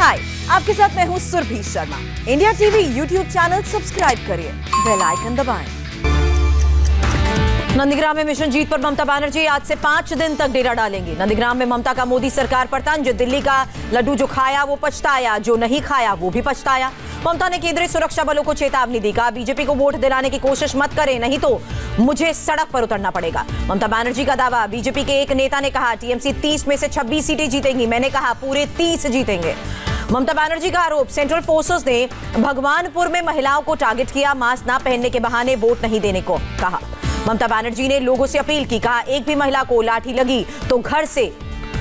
हाय, आपके साथ मैं हूँ Surbhi Sharma. India TV YouTube channel subscribe करिए, बेल आइकन दबाएं। नंदीग्राम में मिशन जीत पर ममता बनर्जी आज से 5 दिन तक डेरा डालेंगी। नंदीग्राम में ममता का मोदी सरकार पर तंज। दिल्ली का लड्डू जो खाया वो पछताया, जो नहीं खाया वो भी पछताया। ममता ने केंद्रीय सुरक्षा बलों को चेतावनी दी, कहा बीजेपी को वोट दिलाने की कोशिश मत करें, नहीं तो मुझे सड़क पर उतरना पड़ेगा। ममता बनर्जी का दावा। बीजेपी के एक नेता ने कहा टीएमसी 30 में से 26 सीटें जीतेंगी। मैंने कहा पूरे 30 जीतेंगे। ममता बनर्जी का आरोप। सेंट्रल फोर्सेस ने भगवानपुर में महिलाओं को टारगेट किया, मास्क न पहनने के बहाने वोट नहीं देने को कहा। ममता बनर्जी ने लोगों से अपील की, कहा एक भी महिला को लाठी लगी तो घर से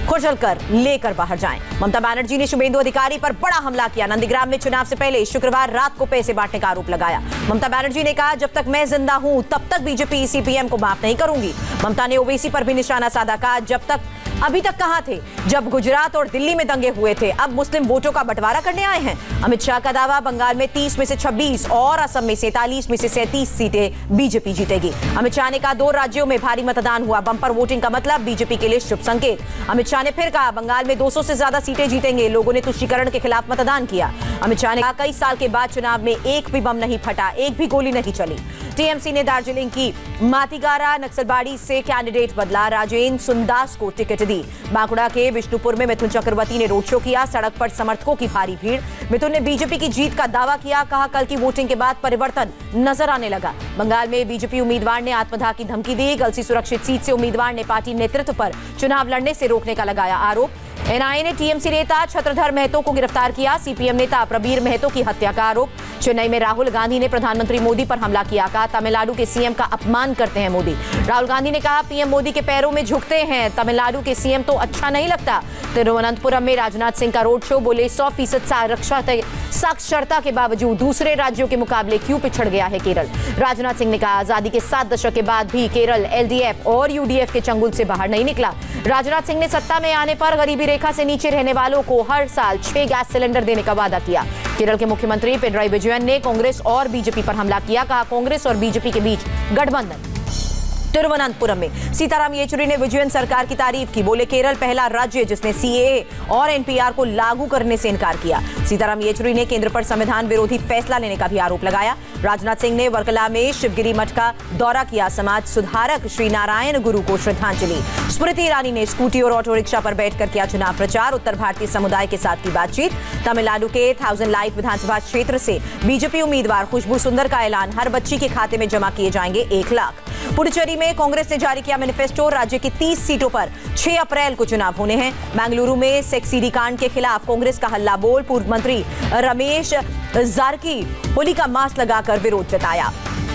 खुजल कर लेकर बाहर जाएं। ममता बनर्जी ने शुभेंदु अधिकारी पर बड़ा हमला किया। नंदीग्राम में चुनाव से पहले शुक्रवार रात को पैसे बांटने का आरोप लगाया। ममता बनर्जी ने कहा जब तक मैं जिंदा हूं तब तक बीजेपी सीपीएम को माफ नहीं करूंगी। ममता ने ओवैसी पर भी निशाना साधा, कहा अभी तक कहां थे जब गुजरात और दिल्ली में दंगे हुए थे, अब मुस्लिम वोटों का बंटवारा करने आए हैं। अमित शाह का दावा। बंगाल में 30 में से 26 और असम में 47 में से 37 सीटें बीजेपी जीतेगी। अमित शाह ने कहा 2 राज्यों में भारी मतदान हुआ, बंपर वोटिंग का मतलब बीजेपी के लिए शुभ संकेत। अमित शाह ने फिर कहा बंगाल में 200 से ज्यादा सीटें जीतेंगे, लोगों ने तुष्टीकरण के खिलाफ मतदान किया। अमित शाह ने कहा कई साल के बाद चुनाव में एक भी बम नहीं फटा, एक भी गोली नहीं चली। टीएमसी ने दार्जिलिंग की मातीगारा नक्सलबाड़ी से कैंडिडेट बदला, राजेंद्र सुंदास को टिकट दी। बांकुड़ा के विष्णुपुर में मिथुन चक्रवर्ती ने रोड शो किया, सड़क पर समर्थकों की भारी भीड़। मिथुन ने बीजेपी की जीत का दावा किया, कहा कल की वोटिंग के बाद परिवर्तन नजर आने लगा। बंगाल में बीजेपी उम्मीदवार ने आत्मदाह की धमकी दी। गलसी सुरक्षित सीट से उम्मीदवार ने पार्टी नेतृत्व पर चुनाव लड़ने से रोकने का लगाया आरोप। एनआईए ने टीएमसी नेता छत्रधर महतो को गिरफ्तार किया। सीपीएम नेता प्रबीर महतो की हत्या का आरोप। चेन्नई में राहुल गांधी ने प्रधानमंत्री मोदी पर हमला किया, कहा तमिलनाडु के सीएम का अपमान करते हैं मोदी। राहुल गांधी ने कहा पीएम मोदी के पैरों में झुकते हैं, तमिलनाडु के सीएम तो अच्छा नहीं लगता। तिरुवनंतपुरम में राजनाथ सिंह का रोड शो। बोले 100% साक्षरता के बावजूद दूसरे राज्यों के मुकाबले क्यों पिछड़ गया है केरल। राजनाथ सिंह ने कहा आजादी के 7 दशक के बाद भी केरल एलडीएफ और यूडीएफ के चंगुल से बाहर नहीं निकला। राजनाथ सिंह ने सत्ता में आने पर गरीबी रेखा से नीचे रहने वालों को हर साल 6 गैस सिलेंडर देने का वादा किया। केरल के मुख्यमंत्री पिनराई विजयन ने कांग्रेस और बीजेपी पर हमला किया, कहा कांग्रेस और बीजेपी के बीच गठबंधन। तिरुवनंतपुरम में सीताराम येचुरी ने विजयन सरकार की तारीफ की। बोले केरल पहला राज्य जिसने सीएए और एनपीआर को लागू करने से इनकार किया। सीताराम येचुरी ने केंद्र पर संविधान विरोधी फैसला लेने का भी आरोप लगाया। राजनाथ सिंह ने वर्कला में शिवगिरी मठ का दौरा किया, समाज सुधारक श्री नारायण गुरु को श्रद्धांजलि। स्मृति ईरानी ने स्कूटी और ऑटो रिक्शा पर बैठकर किया चुनाव प्रचार। उत्तर भारतीय समुदाय के साथ की बातचीत। तमिलनाडु के 1000 लाइट विधानसभा क्षेत्र से बीजेपी उम्मीदवार खुशबू सुंदर का ऐलान, हर बच्ची के खाते में जमा किए जाएंगे 1 लाख। पुडुचेरी में कांग्रेस ने जारी किया मैनिफेस्टो। राज्य की 30 सीटों पर 6 अप्रैल को चुनाव होने हैं। बेंगलुरु में सेक्स सीडी कांड के खिलाफ कांग्रेस का हल्ला बोल। पूर्व मंत्री रमेश जारकी होली का मास्क लगाकर विरोध जताया।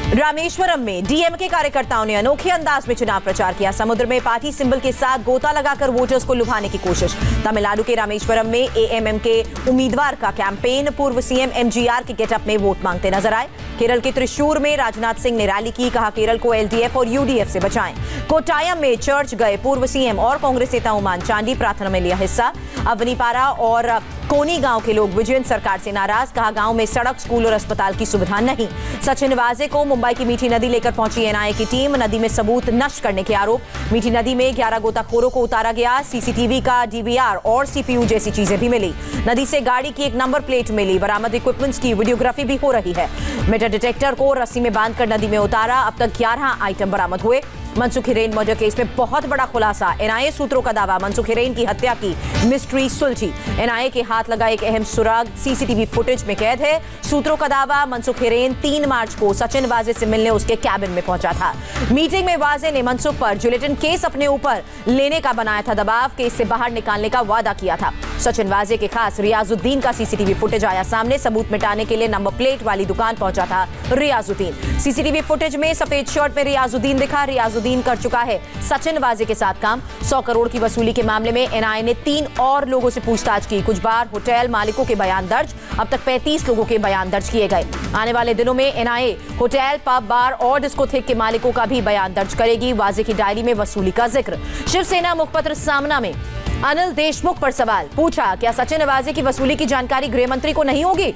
रामेश्वरम में डीएमके कार्यकर्ताओं ने अनोखे अंदाज में चुनाव प्रचार किया। समुद्र में पार्टी सिंबल के साथ गोता लगाकर वोटर्स को लुभाने की कोशिश। तमिलनाडु के रामेश्वरम में एएमएम के उम्मीदवार का कैंपेन। पूर्व सीएम एमजीआर के गेटअप में वोट मांगते नजर आए। केरल के त्रिशूर में राजनाथ सिंह ने रैली की, कहा केरल को एलडीएफ और यूडीएफ से बचाएं। कोट्टायम में चर्च गए पूर्व सीएम और कांग्रेस नेता उमान चांडी, प्रार्थना में लिया हिस्सा। अवनीपारा और कोनी गांव के लोग विजयन सरकार से नाराज, कहा गांव में सड़क, स्कूल और अस्पताल की सुविधा नहीं। सचिन वाजे को मुंबई की मीठी नदी लेकर पहुंची एनआईए की टीम। नदी में सबूत नष्ट करने के आरोप। मीठी नदी में 11 गोताखोरों को उतारा गया। सीसीटीवी का डीवीआर और सीपीयू जैसी चीजें भी मिली। नदी से गाड़ी की एक नंबर प्लेट मिली। बरामद इक्विपमेंट्स की वीडियोग्राफी भी हो रही है। मेटल डिटेक्टर को रस्सी में बांधकर नदी में उतारा। अब तक 11 आइटम बरामद हुए। मनसुख हिरेन मर्डर केस में बहुत बड़ा खुलासा। एनआईए सूत्रों का दावा, मनसुख हिरेन की हत्या की मिस्ट्री सुलझी। एनआईए के हाथ लगा एक अहम सुराग सीसीटीवी फुटेज में कैद है। सूत्रों का दावा, मनसुख हिरेन 3 मार्च को सचिन वाजे से मिलने उसके कैबिन में पहुंचा था। मीटिंग में वाजे ने मनसुख पर जिलेटिन केस अपने ऊपर लेने का बनाया था दबाव, केस से बाहर निकालने का वादा किया था। सचिन वाजे के खास रियाजुद्दीन का सीसीटीवी फुटेज आया सामने। सबूत मिटाने के लिए नंबर प्लेट वाली दुकान पहुंचा था रियाजुद्दीन। सीसीटीवी फुटेज में सफेद शर्ट में रियाजुद्दीन दिखा। रियाजुद्दीन कर चुका है सचिन वाजे के साथ काम। 100 करोड़ की वसूली के मामले में एनआईए ने 3 और लोगों से पूछताछ की। कुछ बार होटल मालिकों के बयान दर्ज। अब तक 35 लोगों के बयान दर्ज किए गए। आने वाले दिनों में एनआईए होटल, पब, बार और डिस्कोथेक के मालिकों का भी बयान दर्ज करेगी। वाजे की डायरी में वसूली का जिक्र। शिवसेना मुखपत्र सामना में अनिल देशमुख पर सवाल पूछा, क्या सचिन वाजे की वसूली की जानकारी गृह मंत्री को नहीं होगी?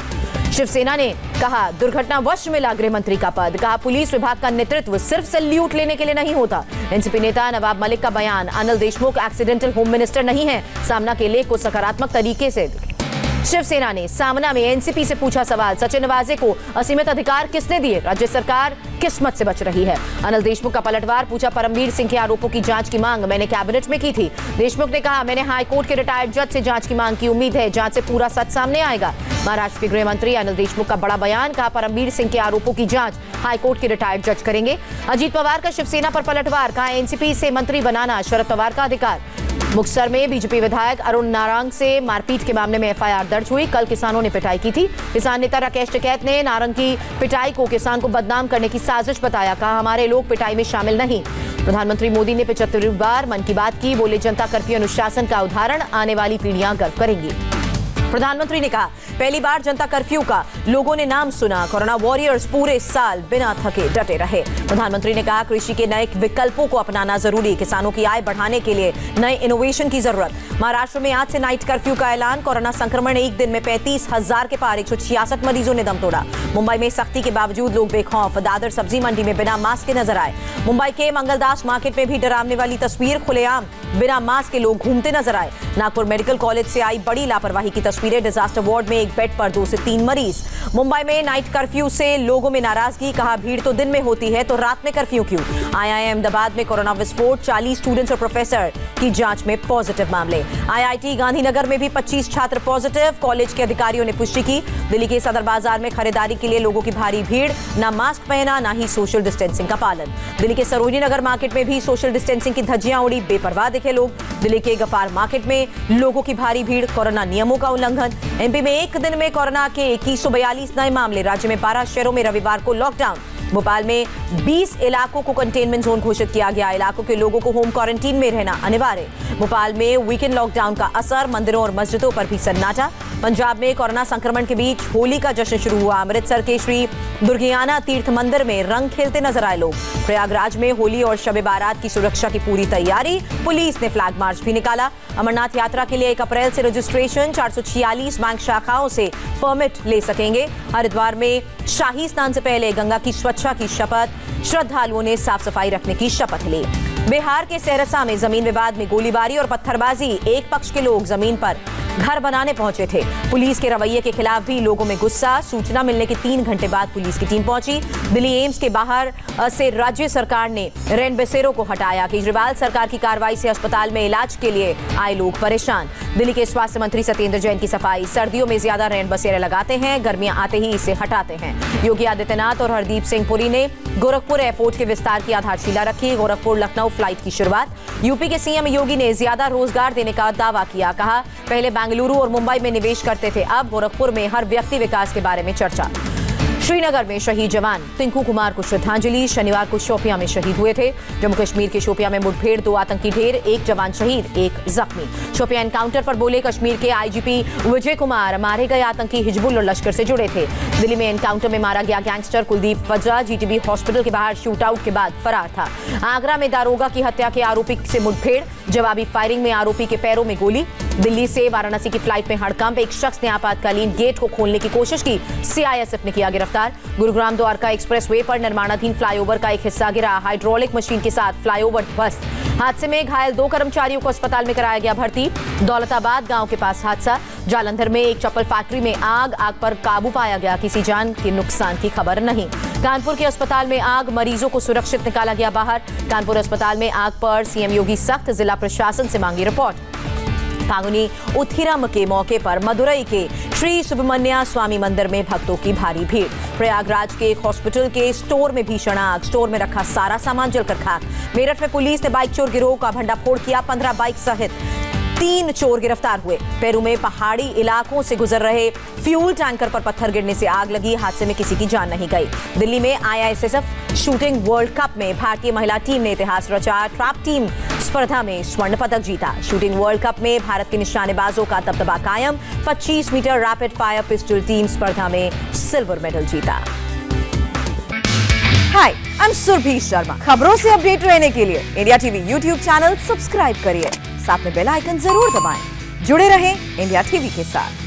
शिवसेना ने कहा दुर्घटनावश मिला गृह मंत्री का पद। कहा पुलिस विभाग का नेतृत्व सिर्फ सैल्यूट लेने के लिए नहीं होता। एनसीपी नेता नवाब मलिक का बयान, Anil Deshmukh accidental home minister नहीं है। सामना के लेख को सकारात्मक तरीके से शिवसेना ने सामना में एनसीपी से पूछा सवाल, सचिन वाजे को असीमित अधिकार किसने दिए, राज्य सरकार किस्मत से बच रही है। अनिल देशमुख का पलटवार, पूछा परमवीर सिंह के आरोपों की जांच की मांग मैंने कैबिनेट में की थी। देशमुख ने कहा मैंने हाईकोर्ट के रिटायर्ड जज से जांच की मांग की, उम्मीद है जांच से पूरा सच सामने आएगा। महाराष्ट्र के गृह मंत्री अनिल देशमुख का बड़ा बयान, कहा परमवीर सिंह के आरोपों की जांच हाईकोर्ट के रिटायर्ड जज करेंगे। अजीत पवार का शिवसेना पर पलटवार, कहा एनसीपी से मंत्री बनाना शरद पवार का अधिकार। मुक्तसर में बीजेपी विधायक अरुण नारंग से मारपीट के मामले में एफआईआर दर्ज हुई। कल किसानों ने पिटाई की थी। किसान नेता राकेश टिकैत ने नारंग की पिटाई को किसान को बदनाम करने की साजिश बताया, कहा हमारे लोग पिटाई में शामिल नहीं। प्रधानमंत्री मोदी ने 75वीं बार मन की बात की, बोले जनता कर्फ्यू अनुशासन का उदाहरण, आने वाली पीढ़ियां गर्व करेंगी। प्रधानमंत्री ने कहा पहली बार जनता कर्फ्यू का लोगों ने नाम सुना, कोरोना वॉरियर्स पूरे साल बिना थके डटे रहे। प्रधानमंत्री ने कहा कृषि के नए विकल्पों को अपनाना जरूरी, किसानों की आय बढ़ाने के लिए नए इनोवेशन की जरूरत। महाराष्ट्र में आज से नाइट कर्फ्यू का ऐलान, कोरोना संक्रमण एक दिन में 35,000 के पार, 166 मरीजों ने दम तोड़ा। मुंबई में सख्ती के बावजूद लोग बेखौफ, दादर सब्जी मंडी में बिना मास्क के नजर आए। मुंबई के मंगलदास मार्केट में भी डरावने वाली तस्वीर, खुलेआम बिना मास्क के लोग घूमते नजर आए। नागपुर मेडिकल कॉलेज से आई बड़ी लापरवाही की तस्वीरें, डिजास्टर वार्ड में एक बेड पर 2 से 3 मरीज। मुंबई में नाइट कर्फ्यू से लोगों में नाराजगी, कहा भीड़ तो दिन में होती है तो रात में कर्फ्यू क्यों। आईआईएम अहमदाबाद में कोरोना विस्फोट, 40 स्टूडेंट्स और प्रोफेसर की जांच में पॉजिटिव मामले। आईआईटी गांधीनगर में भी 25 छात्र पॉजिटिव, कॉलेज के अधिकारियों ने पुष्टि की। दिल्ली के सदर बाजार में खरीदारी के लिए लोगों की भारी भीड़, ना मास्क पहना ना ही सोशल डिस्टेंसिंग का पालन। दिल्ली के सरोजिनी नगर मार्केट में भी सोशल डिस्टेंसिंग की धज्जियां उड़ी, बेपरवाह दिखे लोग। दिल्ली के गफार मार्केट में लोगों की भारी भीड़, कोरोना नियमों का उल्लंघन। एमपी में एक दिन में कोरोना के 2142 नए मामले, राज्य में 12 शहरों में रविवार को लॉकडाउन। भोपाल में 20 इलाकों को कंटेनमेंट जोन घोषित किया गया, इलाकों के लोगों को होम क्वारंटीन में रहना अनिवार्य। भोपाल में वीकेंड लॉकडाउन का असर, मंदिरों और मस्जिदों पर भी सन्नाटा। पंजाब में कोरोना संक्रमण के बीच होली का जश्न शुरू हुआ, अमृतसर के श्री दुर्गियाना तीर्थ मंदिर में रंग खेलते नजर आए लोग। प्रयागराज में होली और शब बारात की सुरक्षा की पूरी तैयारी, पुलिस ने फ्लैग मार्च भी निकाला। अमरनाथ यात्रा के लिए 1 अप्रैल से रजिस्ट्रेशन, 446 बैंक शाखाओं से परमिट ले सकेंगे। हरिद्वार में शाही स्नान से पहले गंगा की स्वच्छता की शपथ, श्रद्धालुओं ने साफ सफाई रखने की शपथ ली। बिहार के सहरसा में जमीन विवाद में गोलीबारी और पत्थरबाजी, एक पक्ष के लोग जमीन पर घर बनाने पहुंचे थे। पुलिस के रवैये के खिलाफ भी लोगों में गुस्सा, सूचना मिलने के 3 घंटे बाद पुलिस की टीम पहुंची। दिल्ली एम्स के बाहर से राज्य सरकार ने रेमडेसिविर को हटाया, केजरीवाल सरकार की कार्रवाई से अस्पताल में इलाज के लिए आए लोग परेशान। दिल्ली के स्वास्थ्य मंत्री सत्येंद्र जैन की सफाई, सर्दियों में ज्यादा रेमडेसिविर लगाते हैं, गर्मियां आते ही इसे हटाते हैं। योगी आदित्यनाथ और हरदीप सिंह पुरी ने गोरखपुर एयरपोर्ट के विस्तार की आधारशिला रखी, गोरखपुर लखनऊ फ्लाइट की शुरुआत। यूपी के सीएम योगी ने ज्यादा रोजगार देने का दावा किया, कहा पहले बेंगलुरु और मुंबई में निवेश करते थे, अब गोरखपुर में हर व्यक्ति विकास के बारे में चर्चा। श्रीनगर में शहीद जवान टिंकू कुमार को श्रद्धांजलि, शनिवार को शोपियां में शहीद हुए थे। जम्मू कश्मीर के शोपियां में मुठभेड़, 2 आतंकी ढेर, 1 जवान शहीद, 1 जख्मी। शोपियां एनकाउंटर पर बोले कश्मीर के आईजीपी विजय कुमार, मारे गए आतंकी हिजबुल और लश्कर से जुड़े थे। दिल्ली में एनकाउंटर में मारा गया gangster Kuldeep Vajra GTB hospital के बाहर शूटआउट के बाद फरार था। आगरा में दारोगा की हत्या के आरोपी से मुठभेड़, जवाबी फायरिंग में आरोपी के पैरों में गोली। दिल्ली से वाराणसी की फ्लाइट में हड़कंप, एक शख्स ने आपातकालीन गेट को खोलने की कोशिश की, सीआईएसएफ ने किया गिरफ्तार। गुरुग्राम द्वारका एक्सप्रेसवे पर निर्माणाधीन फ्लाईओवर का एक हिस्सा गिरा, हाइड्रोलिक मशीन के साथ फ्लाईओवर ध्वस्त। हादसे में घायल 2 कर्मचारियों को अस्पताल में कराया गया भर्ती। दौलताबाद गांव के पास हादसा, जालंधर में एक चप्पल फैक्ट्री में आग पर काबू पाया गया, किसी जान के नुकसान की खबर नहीं। कानपुर के अस्पताल में आग, मरीजों को सुरक्षित निकाला गया बाहर। कानपुर अस्पताल में आग पर सीएम योगी सख्त, जिला प्रशासन से मांगी रिपोर्ट। फागुनी उत्थिरम के मौके पर मदुरई के श्री सुब्रमण्य स्वामी मंदिर में भक्तों की भारी भीड़। प्रयागराज के एक हॉस्पिटल के स्टोर में भीषण आग, स्टोर में रखा सारा सामान जलकर खाक। मेरठ में पुलिस ने बाइक चोर गिरोह का भंडाफोड़ किया, 15 बाइक सहित 3 चोर गिरफ्तार हुए। पेरू में पहाड़ी इलाकों से गुजर रहे फ्यूल टैंकर पर पत्थर गिरने से आग लगी, हादसे में किसी की जान नहीं गई। दिल्ली में आईआईएसएफ शूटिंग वर्ल्ड कप में भारतीय महिला टीम ने इतिहास रचा, ट्रैप टीम स्पर्धा में स्वर्ण पदक जीता। शूटिंग वर्ल्ड कप में भारत के निशानेबाजों का दबदबा कायम, 25 metre rapid fire pistol team स्पर्धा में सिल्वर मेडल जीता। Hi, I am Surbhi Sharma. खबरों से अपडेट रहने के लिए India TV YouTube channel subscribe करिए, साथ में बेल आइकन जरूर दबाएं। जुड़े रहें इंडिया टीवी के साथ।